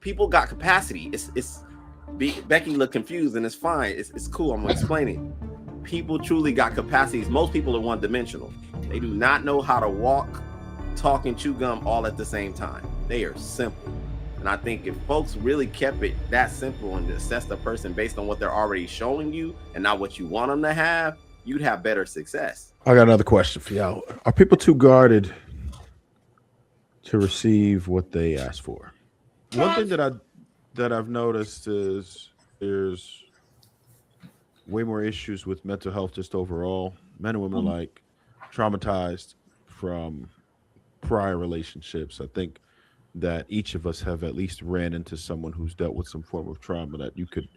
people got capacity. Becky looked confused, and it's fine. It's cool. I'm gonna explain it. People truly got capacities. Most people are one dimensional. They do not know how to walk, talk, and chew gum all at the same time. They are simple. And I think if folks really kept it that simple and assess the person based on what they're already showing you and not what you want them to have, you'd have better success. I got another question for y'all. Are people too guarded to receive what they ask for? One thing that I've noticed is there's way more issues with mental health just overall. Men and women are like traumatized from prior relationships. I think that each of us have at least ran into someone who's dealt with some form of trauma that you could,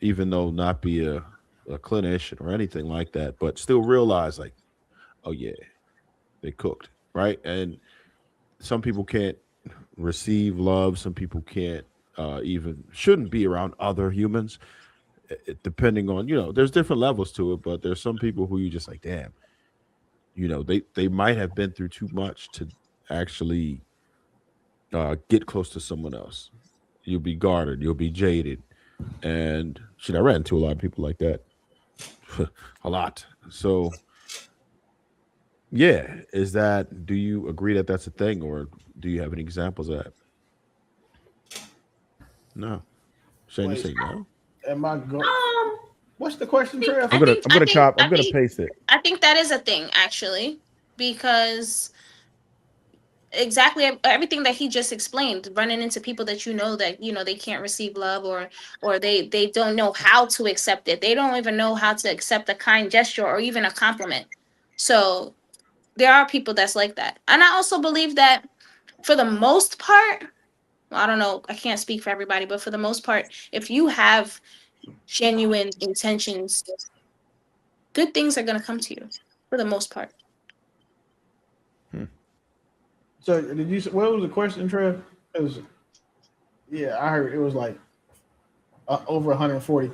even though not be a clinician or anything like that, but still realize like, oh yeah, they cooked, right? And some people can't receive love. Some people can't even shouldn't be around other humans. Depending on there's different levels to it, but there's some people who you just like, damn, they might have been through too much to actually get close to someone else. You'll be guarded, you'll be jaded, and shit. I ran into a lot of people like that, a lot. So yeah, do you agree that that's a thing, or do you have any examples of that? No. Shane, you Wait, say no? am I go? What's the question, Trev? I'm gonna paste it. I think that is a thing actually, because exactly everything that he just explained, running into people that that they can't receive love, or they don't know how to accept it. They don't even know how to accept a kind gesture or even a compliment. So there are people that's like that. And I also believe that for the most part, I don't know, I can't speak for everybody, but for the most part, if you have genuine intentions, good things are going to come to you for the most part. So did you? What was the question, Trev? It was. Yeah, I heard it was like over 140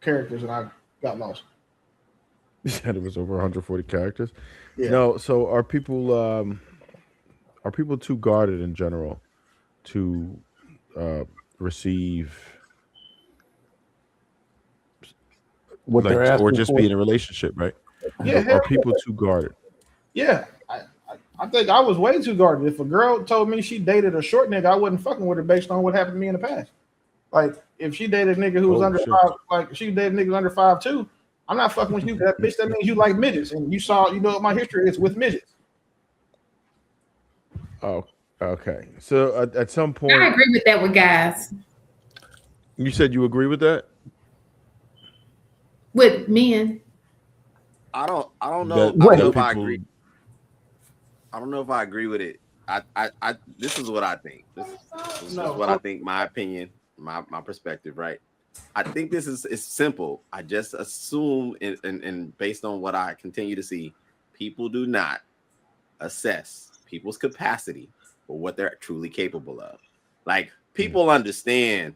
characters, and I got lost. You said it was over 140 characters. Yeah. No, so are people too guarded in general to receive What they're asking or just for. be in a relationship, right? Yeah. Are people too guarded? Yeah. I think I was way too guarded. If a girl told me she dated a short nigga, I wasn't fucking with her based on what happened to me in the past. Like if she dated a nigga who was under shit. five, like she dated niggas under 5'2", I'm not fucking with you. That bitch, that means you like midgets, and you know what my history is with midgets. Oh, okay. So at some point, I agree with that with guys. you said you agree with that. With men. I don't know. That I don't know if people- I agree. I don't know if I agree with it. This is what I think. This is what I think. My opinion, my perspective, right? I think it's simple. I just assume, and based on what I continue to see, people do not assess people's capacity for what they're truly capable of. Like people understand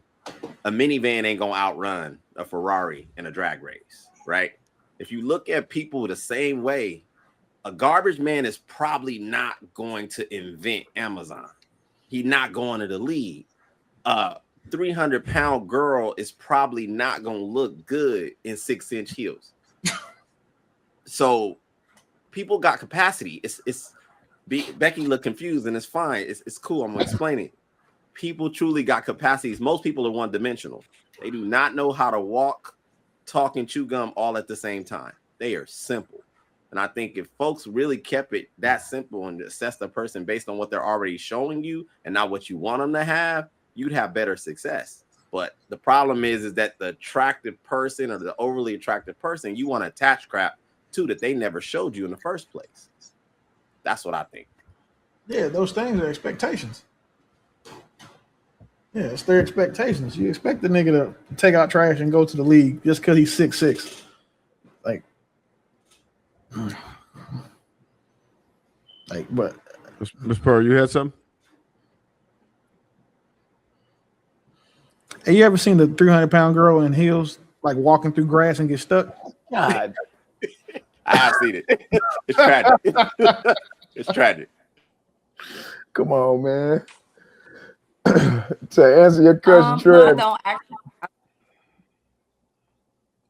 a minivan ain't gonna outrun a Ferrari in a drag race, right? If you look at people the same way, a garbage man is probably not going to invent Amazon. He's not going to the league. 300-pound girl is probably not going to look good in 6-inch heels. So people got capacity. Becky looked confused, and it's fine. It's cool. I'm going to explain it. People truly got capacities. Most people are one-dimensional. They do not know how to walk, talk, and chew gum all at the same time. They are simple. And I think if folks really kept it that simple and assess the person based on what they're already showing you and not what you want them to have, you'd have better success. But the problem is that the attractive person or the overly attractive person, you want to attach crap to that they never showed you in the first place. That's what I think. Yeah, those things are expectations. Yeah, it's their expectations. You expect the nigga to take out trash and go to the league just because he's 6'6". But Ms. Pearl, you had something? have you ever seen the 300-pound girl in heels, like walking through grass and get stuck? God, I have seen it. It's tragic. It's tragic. come on, man. To answer your question, I Trev. don't actually.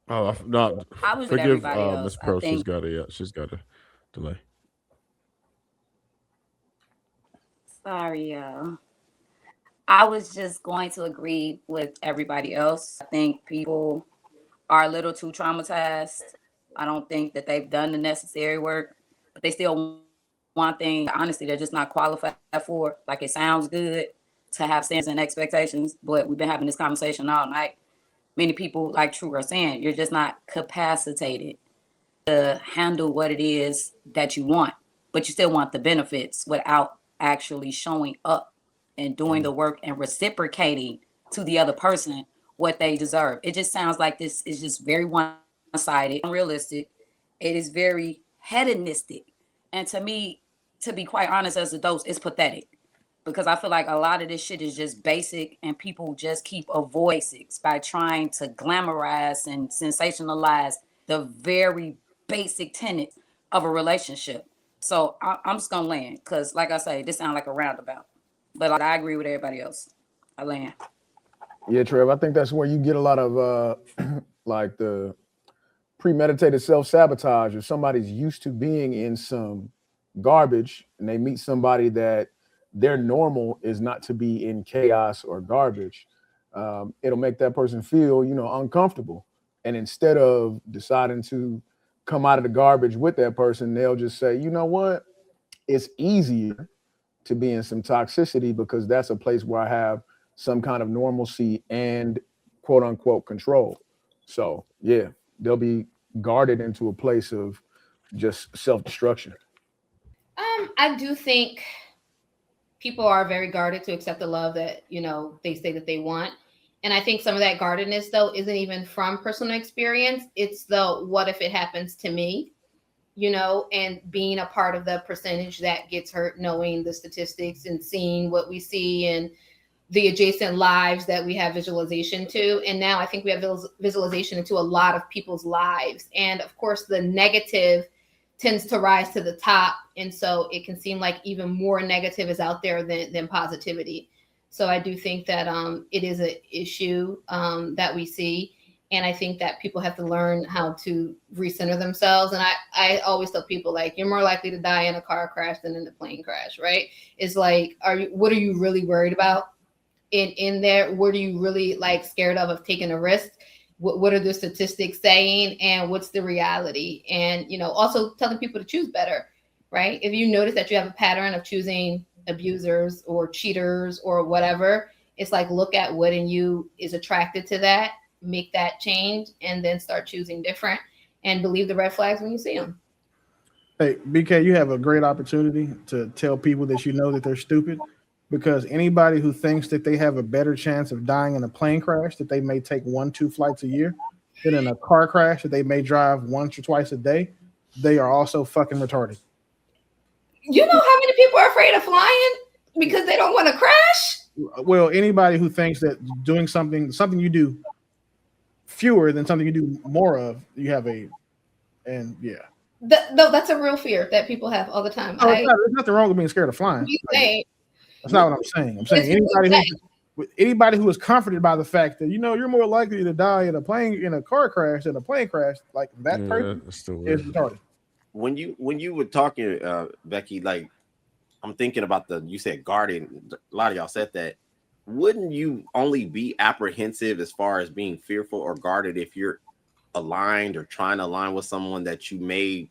Oh, no, I was with forgive everybody Miss else. I Pro. She's think. got a delay. Sorry, y'all. I was just going to agree with everybody else. I think people are a little too traumatized. I don't think that they've done the necessary work, but they still want things. Honestly, they're just not qualified for. Like, it sounds good to have standards and expectations, but we've been having this conversation all night. Many people, like True, are saying you're just not capacitated to handle what it is that you want, but you still want the benefits without actually showing up and doing the work and reciprocating to the other person what they deserve. It just sounds like this is just very one-sided, unrealistic. It is very hedonistic. And to me, to be quite honest, as adults, it's pathetic. Because I feel like a lot of this shit is just basic and people just keep avoiding by trying to glamorize and sensationalize the very basic tenets of a relationship. So I'm just gonna land because, like I say, this sounds like a roundabout. But like, I agree with everybody else. I land. Yeah, Trev, I think that's where you get a lot of like the premeditated self-sabotage. If somebody's used to being in some garbage and they meet somebody that their normal is not to be in chaos or garbage, it'll make that person feel, uncomfortable. And instead of deciding to come out of the garbage with that person, they'll just say, you know what? It's easier to be in some toxicity because that's a place where I have some kind of normalcy and quote unquote control. So yeah, they'll be guarded into a place of just self-destruction. I do think people are very guarded to accept the love that, they say that they want. And I think some of that guardedness, though, isn't even from personal experience. It's the what if it happens to me, and being a part of the percentage that gets hurt, knowing the statistics and seeing what we see and the adjacent lives that we have visualization to. And now I think we have visualization into a lot of people's lives. And of course, the negative tends to rise to the top. And so it can seem like even more negative is out there than positivity. So I do think that it is an issue that we see. And I think that people have to learn how to recenter themselves. And I always tell people, like, you're more likely to die in a car crash than in a plane crash, right? It's like, what are you really worried about in there? What are you really like scared of taking a risk? What are the statistics saying? And what's the reality? And, also telling people to choose better, right? If you notice that you have a pattern of choosing abusers or cheaters or whatever, it's like, look at what in you is attracted to that, make that change, and then start choosing different and believe the red flags when you see them. Hey, BK, you have a great opportunity to tell people that that they're stupid, because anybody who thinks that they have a better chance of dying in a plane crash that they may take 1-2 flights a year than in a car crash that they may drive once or twice a day, they are also fucking retarded. You know how many people are afraid of flying because they don't want to crash? Well, anybody who thinks that doing something you do fewer than something you do more of, you have That's a real fear that people have all the time. There's nothing wrong with being scared of flying. That's not what I'm saying. I'm saying anybody who is comforted by the fact that you're more likely to die in a car crash than a plane crash, like that person is retarded. When you were talking, Becky, like, I'm thinking about you said guarding. A lot of y'all said that. Wouldn't you only be apprehensive as far as being fearful or guarded if you're aligned or trying to align with someone that you may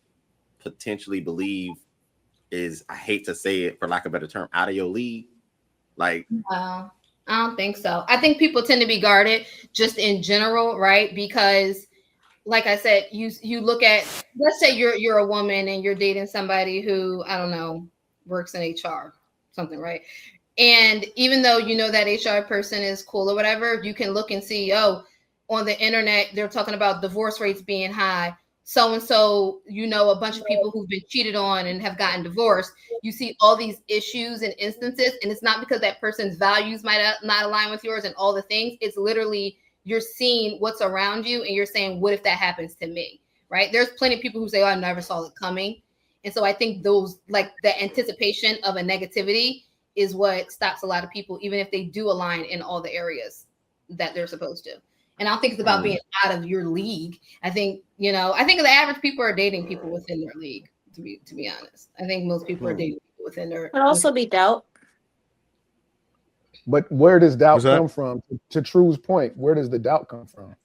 potentially believe is, I hate to say it for lack of a better term, out of your league? Like, I don't think so. I think people tend to be guarded just in general, right? Because, like I said, you look at, let's say you're a woman and you're dating somebody who, I don't know, works in HR, something, right? And even though that HR person is cool or whatever, you can look and see, on the internet, they're talking about divorce rates being high. So-and-so, a bunch of people who've been cheated on and have gotten divorced. You see all these issues and instances, and it's not because that person's values might not align with yours and all the things. It's literally you're seeing what's around you and you're saying, what if that happens to me, right? There's plenty of people who say, I never saw it coming. And so I think those, like, the anticipation of a negativity is what stops a lot of people, even if they do align in all the areas that they're supposed to. And I don't think it's about being out of your league. I think, you know, I think the average people are dating people within their league, to be honest. I think most people are dating people within their. Could also be doubt. But where does doubt What's that? come from? To True's point, where does the doubt come from?